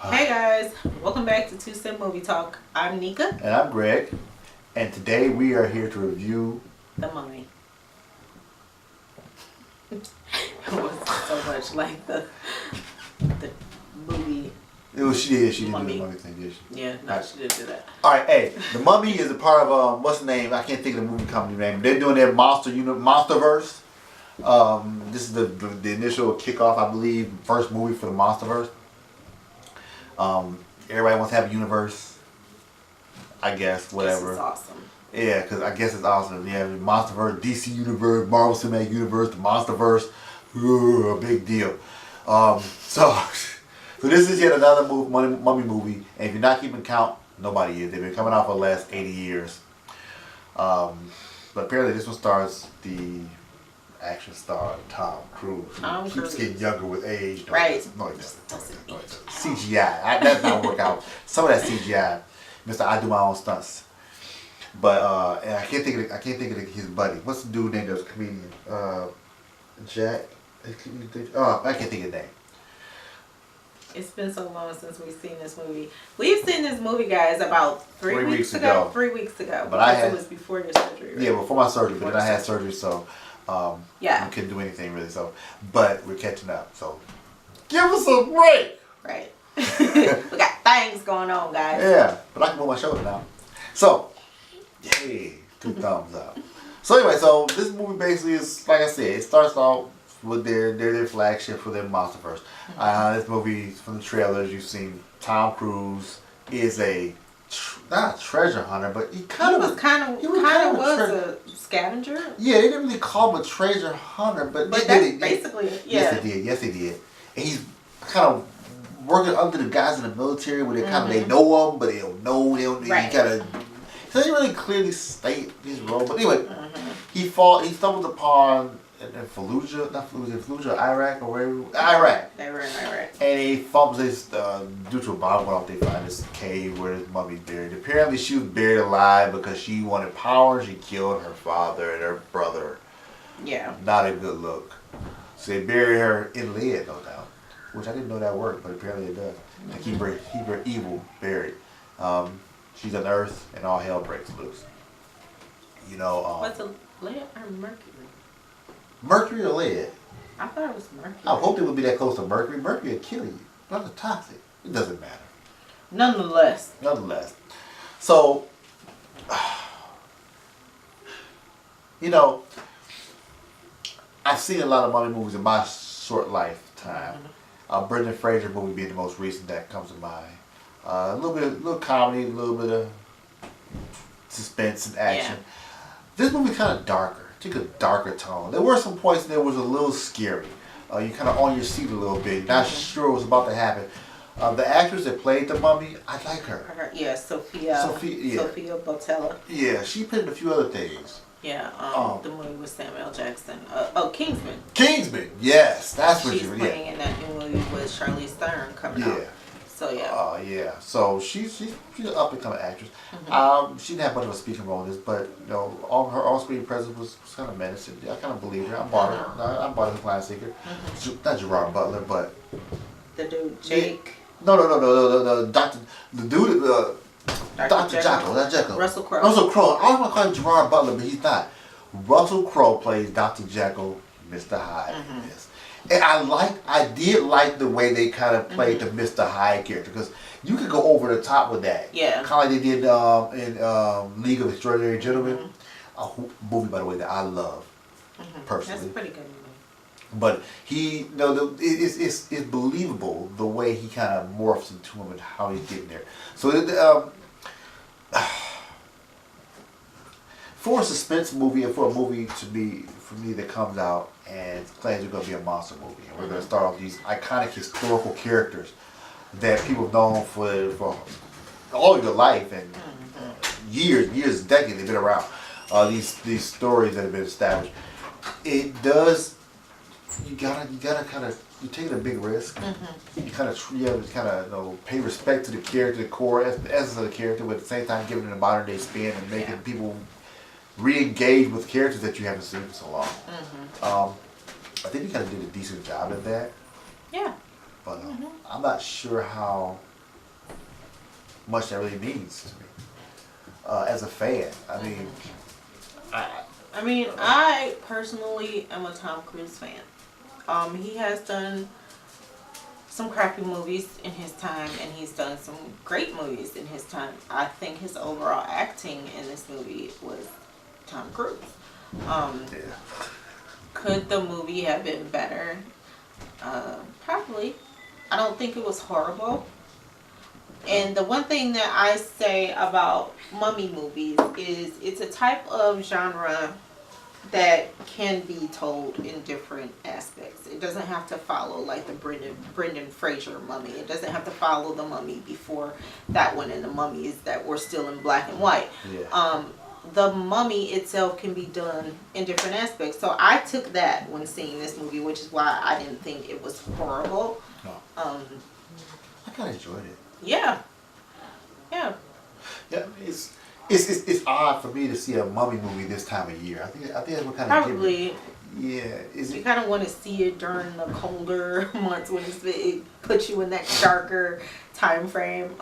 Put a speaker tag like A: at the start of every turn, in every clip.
A: Hey guys, welcome back to Two Cent Movie Talk. I'm Nika.
B: And I'm Greg. And today we are here to review
A: The Mummy. It was so much like the movie.
B: She didn't do the
A: Mummy.
B: Mummy thing, did she?
A: Yeah, no, she didn't do that.
B: Alright, hey, The Mummy is a part of, what's the name? I can't think of the movie company name. They're doing their Monsterverse. This is the initial kickoff, I believe, first movie for the Monsterverse. Everybody wants to have a universe, I guess, whatever.
A: This is awesome.
B: Yeah, because I guess it's awesome. Yeah, the Monsterverse, DC Universe, Marvel Cinematic Universe, the Monsterverse, a big deal. So this is yet another mummy movie, and if you're not keeping count, nobody is. They've been coming out for the last 80 years. But apparently this one stars the action star Tom Cruise. He keeps getting younger with age.
A: Right.
B: No, he doesn't. CGI. That's not work out. Some of that CGI. Mr. I do my own stunts. But and I can't think of his buddy. What's the dude named that was a comedian? Jack. I can't think of his name.
A: It's been so long since we've seen this movie. We've seen this movie, guys, about 3 weeks ago. 3 weeks ago.
B: But
A: it was before your surgery. Right?
B: Yeah, before my surgery. But then I had surgery, so
A: yeah,
B: we couldn't do anything really. So, but we're catching up. So, give us a break.
A: Right. We got things going on, guys.
B: Yeah, but I can move my shoulder now. So, hey, 2 thumbs up. So anyway, so this movie basically is, like I said, it starts off with their flagship for their Monsterverse. This movie, from the trailers, you've seen Tom Cruise is not a treasure hunter, but he was
A: a scavenger.
B: Yeah, they didn't really call him a treasure hunter, but
A: that's basically, yeah.
B: Yes, they did. And he's kind of working under the guys in the military where they know him, but they don't know him.
A: Right.
B: So they really clearly state his role. But anyway, he stumbled upon in Fallujah, Iraq, or wherever. Iraq.
A: They were in Iraq.
B: And he fumbles this, due to a bomb went off, they find this cave where his mummy's buried. Apparently she was buried alive because she wanted power and she killed her father and her brother.
A: Yeah.
B: Not a good look. So they bury her in lead, no doubt. Which I didn't know that worked, but apparently it does. To keep her evil buried. She's unearthed and all hell breaks loose. You know.
A: What's a lead or mercury?
B: Mercury or lead?
A: I thought it was mercury.
B: I hoped it would be that close to mercury. Mercury would kill you. Not toxic. It doesn't matter.
A: Nonetheless.
B: So, you know, I've seen a lot of mummy movies in my short lifetime. Brendan Fraser movie being the most recent that comes to mind. A little comedy, a little bit of suspense and action. Yeah. This movie kind of darker. Took a darker tone. There were some points that was a little scary. You kind of on your seat a little bit, not sure what was about to happen. The actress that played the mummy, I like her.
A: Yeah, Sofia Boutella.
B: Yeah, she played in a few other things.
A: Yeah, the movie with Samuel Jackson. Kingsman.
B: Kingsman, yes, that's what
A: she's playing in that new movie with Charlize Theron coming out. So yeah.
B: Yeah. So she's an up and coming actress. She didn't have much of a speaking role in this, but you know, all her on-screen presence was kind of menacing. I kind of believed her. I bought her. I bought her Blind Seeker. Not Gerard Butler, but
A: the dude Jake.
B: No. The dude. Dr. Jekyll. Not Jekyll.
A: Russell Crowe.
B: I was gonna call him Gerard Butler, but he's not. Russell Crowe plays Dr. Jekyll, Mr. Hyde. Yes. And I did like the way they kind of played the Mr. Hyde character, because you could go over the top with that.
A: Yeah.
B: Kind of like they did in League of Extraordinary Gentlemen, a movie, by the way, that I love personally.
A: That's a pretty good movie.
B: But it's believable the way he kind of morphs into him and how he's getting there. So for a suspense movie and for a movie for me that comes out and claims it's going to be a monster movie, and we're going to start off these iconic historical characters that people have known for all your life and years, decades they've been around. These stories that have been established. It does. You gotta kind of, you're taking a big risk. You kind of pay respect to the character, the core essence of the character, but at the same time giving it a modern day spin and making people re-engage with characters that you haven't seen for so long. I think he kind of did a decent job at that.
A: Yeah.
B: But I'm not sure how much that really means to me as a fan. I mean,
A: I personally am a Tom Cruise fan. He has done some crappy movies in his time, and he's done some great movies in his time. I think his overall acting in this movie was Tom Cruise. Could the movie have been better? Probably. I don't think it was horrible. And the one thing that I say about mummy movies is it's a type of genre that can be told in different aspects. It doesn't have to follow like the Brendan Fraser mummy. It doesn't have to follow the mummy before that one and the mummies that were still in black and white.
B: Yeah.
A: The mummy itself can be done in different aspects. So I took that when seeing this movie, which is why I didn't think it was horrible.
B: No. I kind of enjoyed it.
A: Yeah. Yeah.
B: Yeah, it's odd for me to see a mummy movie this time of year. I think that's what kind of
A: Probably.
B: Yeah, is
A: You
B: it?
A: kind of want to see it during the colder months when it puts you in that darker time frame.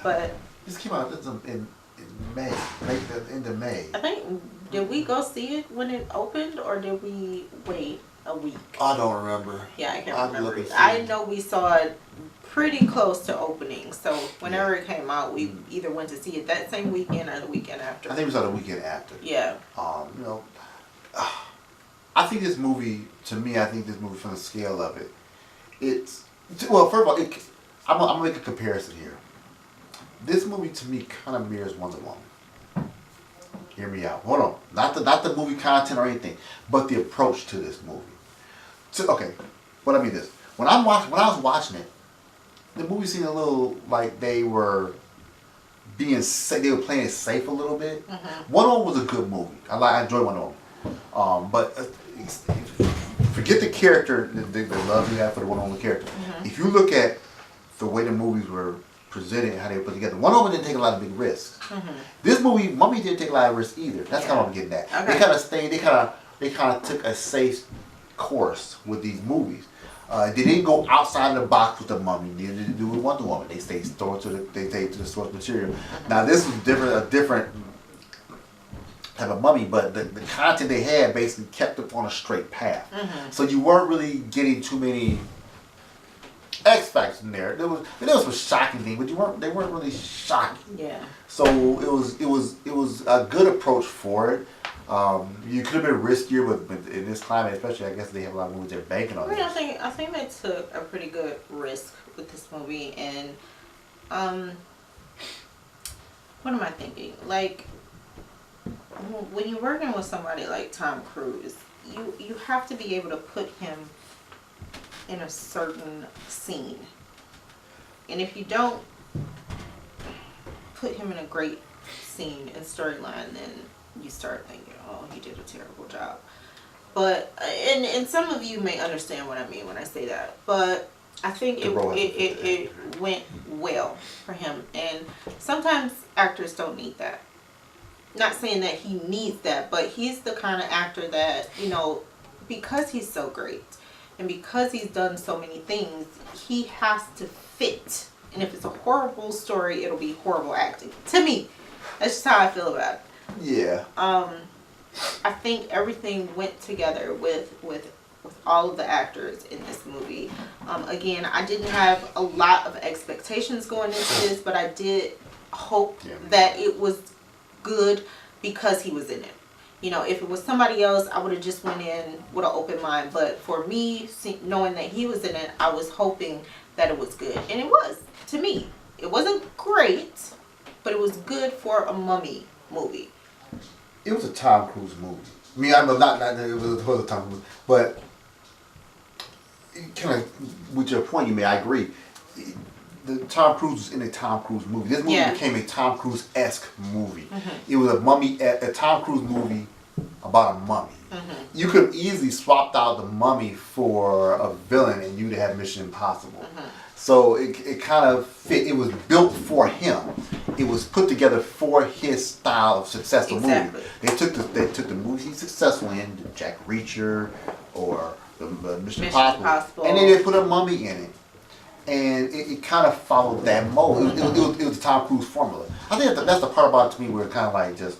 A: But
B: This came out in May, the end of May.
A: I think, did we go see it when it opened, or did we wait a week?
B: I don't remember.
A: Yeah, I can't
B: I'll
A: remember.
B: look and see.
A: I know we saw it pretty close to opening, so whenever it came out, we either went to see it that same weekend or the weekend after.
B: I think it was on the weekend after.
A: Yeah.
B: You know, I think this movie, to me, from the scale of it, it's, well, first of all, I'm gonna make a comparison here. This movie to me kind of mirrors Wonder Woman. Hear me out. Hold on. Not the movie content or anything, but the approach to this movie. Okay, what I mean is, when I was watching it, the movie seemed a little like they were being safe. They were playing it safe a little bit.
A: Mm-hmm.
B: Wonder Woman was a good movie. I enjoyed Wonder Woman. But forget the character, the love you have for the Wonder Woman character.
A: Mm-hmm.
B: If you look at the way the movies were presented and how they were put together, Wonder Woman didn't take a lot of big risks.
A: Mm-hmm.
B: This movie, Mummy didn't take a lot of risks either. That's kind of what I'm getting at.
A: Okay.
B: They kind of stayed. They kind of took a safe course with these movies. They didn't go outside of the box with the Mummy. Neither did they do with Wonder Woman. They stayed to the source material. Now this was a different type of Mummy, but the content they had basically kept it on a straight path.
A: Mm-hmm.
B: So you weren't really getting too many X factors in there. There was some shocking things, but they weren't really shocking.
A: Yeah.
B: So it was a good approach for it. You could have been riskier, but in this climate, especially, I guess they have a lot of movies they're banking on.
A: I think they took a pretty good risk with this movie, and what am I thinking? Like, when you're working with somebody like Tom Cruise, you have to be able to put him in a certain scene, and if you don't put him in a great scene and storyline, then you start thinking, oh, he did a terrible job. But and some of you may understand what I mean when I say that, but I think it went well for him, and sometimes actors don't need that. Not saying that he needs that, but he's the kind of actor that, because he's so great and because he's done so many things, he has to fit. And if it's a horrible story, it'll be horrible acting. To me, that's just how I feel about it.
B: Yeah.
A: I think everything went together with all of the actors in this movie. Again, I didn't have a lot of expectations going into this, but I did hope that it was good because he was in it. If it was somebody else, I would have just went in with an open mind. But for me, knowing that he was in it, I was hoping that it was good. And it was, to me. It wasn't great, but it was good for a Mummy movie.
B: It was a Tom Cruise movie. I mean, I know not it was a Tom Cruise, but kind of with your point you made, I agree. The Tom Cruise was in a Tom Cruise movie. This movie became a Tom Cruise-esque movie. Mm-hmm. It was a Tom Cruise movie about a mummy. Mm-hmm. You could easily swapped out the mummy for a villain and you'd have Mission Impossible. Mm-hmm. So it kind of fit. It was built for him. It was put together for his style of successful movie. They took the movies he's successful in, the Jack Reacher or the Mission Impossible, and then they put a mummy in it. and it kind of followed that mold. It was the Tom Cruise formula. I think that's the part about it to me where it kind of like just,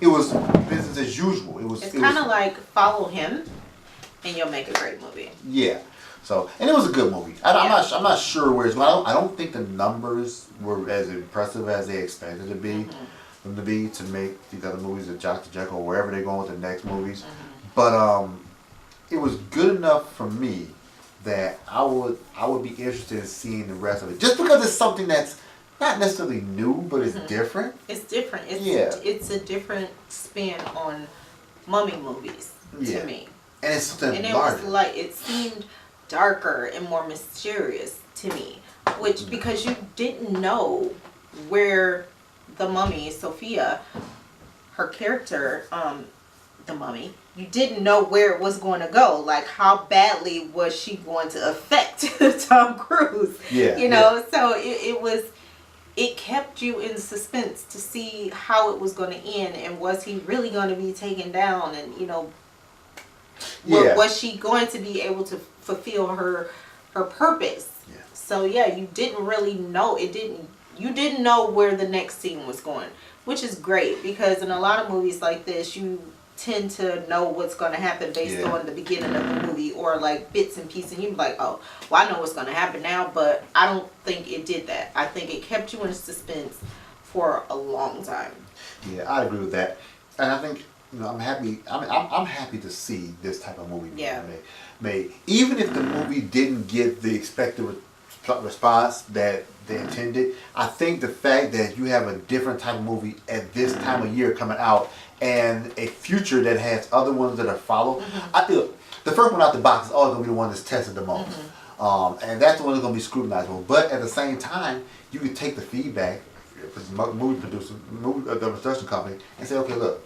B: it was business as usual.
A: It's kind of like follow him, and you'll make a great movie.
B: Yeah. So, and it was a good movie. I'm not sure where it's going. I don't think the numbers were as impressive as they expected to be, them to be, to make these other movies, the Jock to Jekyll, or wherever they're going with the next movies. But it was good enough for me that I would be interested in seeing the rest of it. Just because it's something that's not necessarily new, but it's different.
A: It's different. It's a different spin on mummy movies to me.
B: And it's something
A: and
B: larger.
A: It was like, it seemed darker and more mysterious to me, which because you didn't know where the mummy, Sofia, her character, the mummy, you didn't know where it was going to go. Like, how badly was she going to affect Tom Cruise?
B: Yeah,
A: you know, so it kept you in suspense to see how it was going to end, and was he really going to be taken down, and you know, was she going to be able to fulfill her purpose? Yeah. So yeah, you didn't really know. You didn't know where the next scene was going, which is great, because in a lot of movies like this, you tend to know what's going to happen based on the beginning of the movie, or like bits and pieces, and you're like, oh, well, I know what's going to happen now. But I don't think it did that. I think it kept you in suspense for a long time.
B: Yeah, I agree with that, and I think, you know, I'm happy. I'm happy to see this type of movie made. Even if the movie didn't get the expected response that they intended, I think the fact that you have a different type of movie at this time of year coming out, and a future that has other ones that are followed, I feel the first one out the box is always going to be the one that's tested the most, and that's the one that's going to be scrutinized more. But at the same time, you can take the feedback from the movie producer, the production company, and say, okay, look,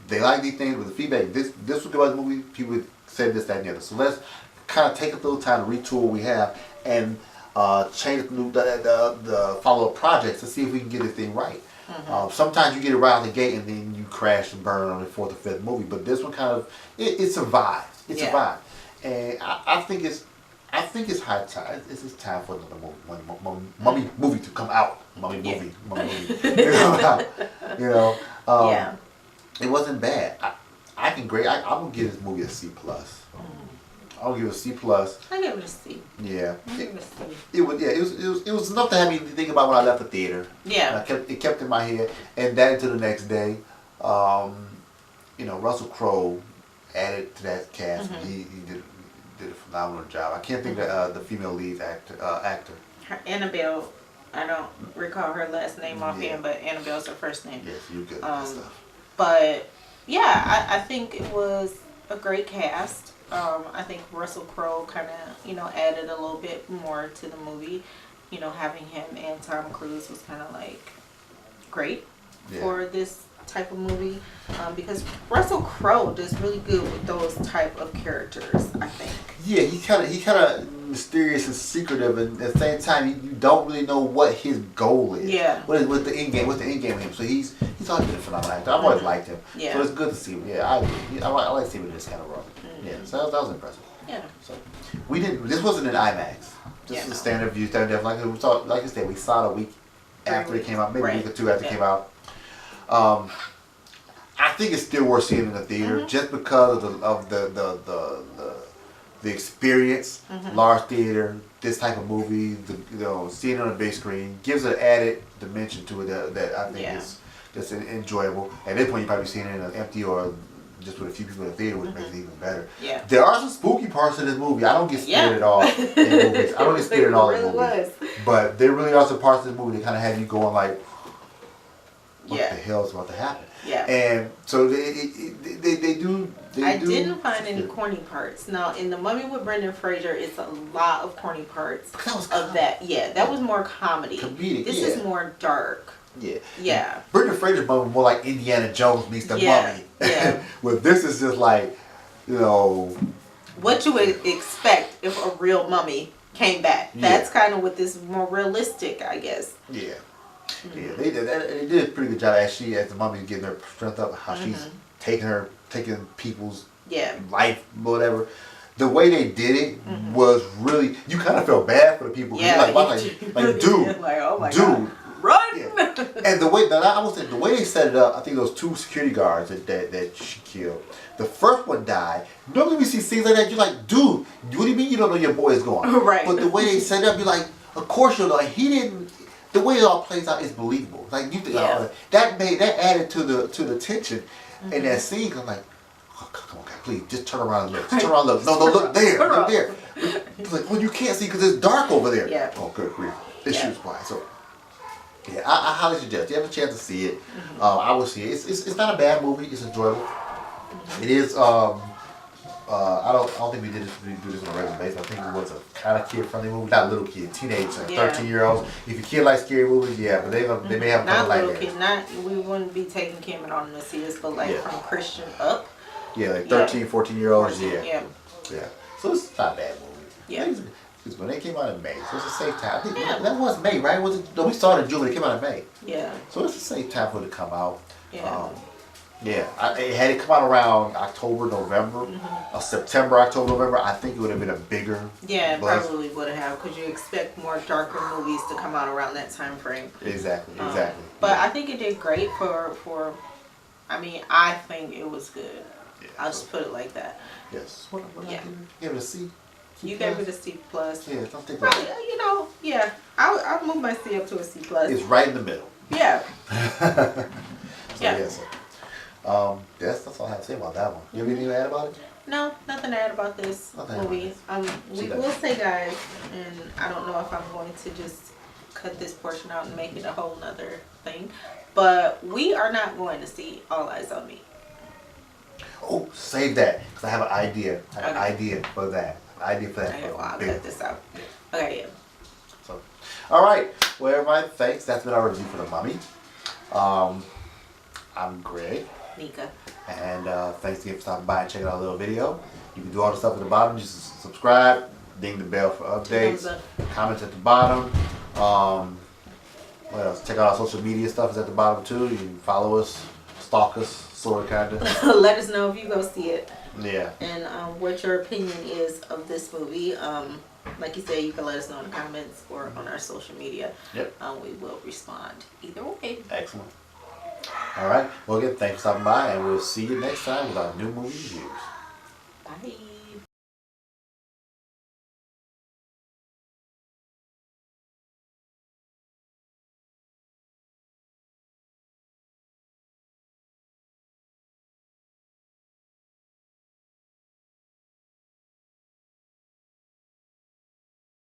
B: they like these things with the feedback. This was good about the movie. People said this, that, and the other. So let's kind of take a little time to retool what we have and change the follow-up projects to see if we can get this thing right. Sometimes you get it right out the gate and then you crash and burn on the fourth or fifth movie. But this one kind of it survived. It survived, and I think it's high time. It's time for another mummy movie to come out. Mummy movie. You know. It wasn't bad. I'm gonna give this movie a C+. I'll give it a C+.
A: I give it a C.
B: Yeah.
A: I give it a C.
B: It was enough to have me think about when I left the theater.
A: Yeah.
B: It kept in my head, and that into the next day. You know, Russell Crowe added to that cast. He did a phenomenal job. I can't think of the female lead actor.
A: Annabelle. I don't recall her last name offhand, but Annabelle's her first name.
B: Yes, you're good at that stuff.
A: But yeah, I think it was a great cast. I think Russell Crowe kind of, you know, added a little bit more to the movie. You know, having him and Tom Cruise was kind of like great for this type of movie, because Russell Crowe does really good with those type of characters, I think. Yeah, he kind of mysterious and secretive, and at the same time, you don't really know what his goal is. Yeah. What's the end game with him? So he's always been a phenomenal actor. I've always liked him. Yeah. So it's good to see him. Yeah, I like seeing him in this kind of role. Yeah. So that was impressive. Yeah. So this wasn't an IMAX. This is a standard view, like we saw. Like I said, we saw it a week after it came out, maybe a week or two after it came out. I think it's still worth seeing in the theater just because of the experience. Large theater, this type of movie, seeing it on the big screen gives an added dimension to it that I think is just enjoyable. At this point, you're probably seeing it in an empty or just with a few people in the theater, which makes it even better. Yeah. There are some spooky parts in this movie. I don't get scared at all in movies. I don't get scared at all in movies. But there really are some parts of this movie that kind of have you going like, what the hell is about to happen? Yeah. And so they do. I didn't find any corny parts. Now, in The Mummy with Brendan Fraser, it's a lot of corny parts of that. Yeah, that was more comedy. Comedic, this is more dark. Yeah. Yeah. Brendan Fraser's mummy more like Indiana Jones meets the mummy. Yeah. Well, this is just like, you know, what you would expect if a real mummy came back. That's kind of what this is, more realistic, I guess. Yeah. Yeah, they did a pretty good job as the mummy's getting her strength up, how she's taking people's life, whatever.
B: the way they did it was really, you kind of felt bad for the people.
A: Yeah.
B: Like, dude,
A: like, oh my
B: dude.
A: God. Run!
B: Yeah. And the way that I would say, the way they set it up, I think those 2 security guards that she killed. The first one died. Normally we see scenes like that, you're like, dude, what do you mean you don't know your boy is going?
A: Right.
B: But the way they set it up, you're like, of course you know. Like, he didn't. The way it all plays out is believable. Like you think that added to the tension in that scene. I'm like, oh, come on, God, please, just turn around and look. Just turn around and look. No, look there, look there. It's like, well, you can't see because it's dark over there.
A: Yeah.
B: Oh, good grief. This shoots quiet. So. Yeah, I highly suggest. You have a chance to see it. I would see it. It's not a bad movie. It's enjoyable. It is. I don't think we do this on a regular basis. I think it was a kind of kid friendly movie. Not little kid, teenagers, 13-year-olds. If your kid likes scary movies, yeah, but they may have
A: not little
B: like
A: kid. Not we wouldn't be taking Kim and on to see this, but like from Christian up.
B: Yeah, like 13, 14-year-olds.
A: 14,
B: Yeah. So it's not a bad movie.
A: Yeah.
B: Because when they came out in May, so it's a safe time. I think that was May, right? Was it? No, we started in June, but it came out in May.
A: Yeah.
B: So it's a safe time for it to come out.
A: Yeah.
B: Had it come out around October, November, or September, October, November, I think it would have been a bigger.
A: Yeah, it
B: buzz.
A: probably would have, because you expect more darker movies to come out around that time frame.
B: Exactly.
A: But I think it did great for. I mean, I think it was good.
B: Yeah,
A: I'll just put it like that.
B: Yes. What I give it a C.
A: You gave it a C plus.
B: Yeah, don't think
A: Probably, I'll move my C up to a C plus.
B: It's right in the middle.
A: Yeah.
B: Yes. That's all I have to say about that one. You have anything to add about it?
A: No, nothing to add about this movie. We will say, guys, and I don't know if I'm going to just cut this portion out and make it a whole nother thing, but we are not going to see All Eyes on Me.
B: Oh, save that, because I have an idea. I have an idea for that. Okay,
A: well, I'll cut this out. Okay, yeah.
B: So, all right. Well, everybody, thanks. That's been our review for The Mummy. I'm Greg.
A: Nika.
B: And thanks again for stopping by and checking out a little video. You can do all the stuff at the bottom. Just subscribe, ding the bell for updates, comments at the bottom. What else? Check out our social media stuff is at the bottom too. You can follow us, stalk us, sort of, kind of.
A: Let us know if you go see it.
B: Yeah.
A: And what your opinion is of this movie. Like you said, you can let us know in the comments or on our social media.
B: Yep.
A: We will respond either way.
B: Excellent. All right. Well, again, thanks for stopping by, and we'll see you next time with our new movie reviews.
A: Bye.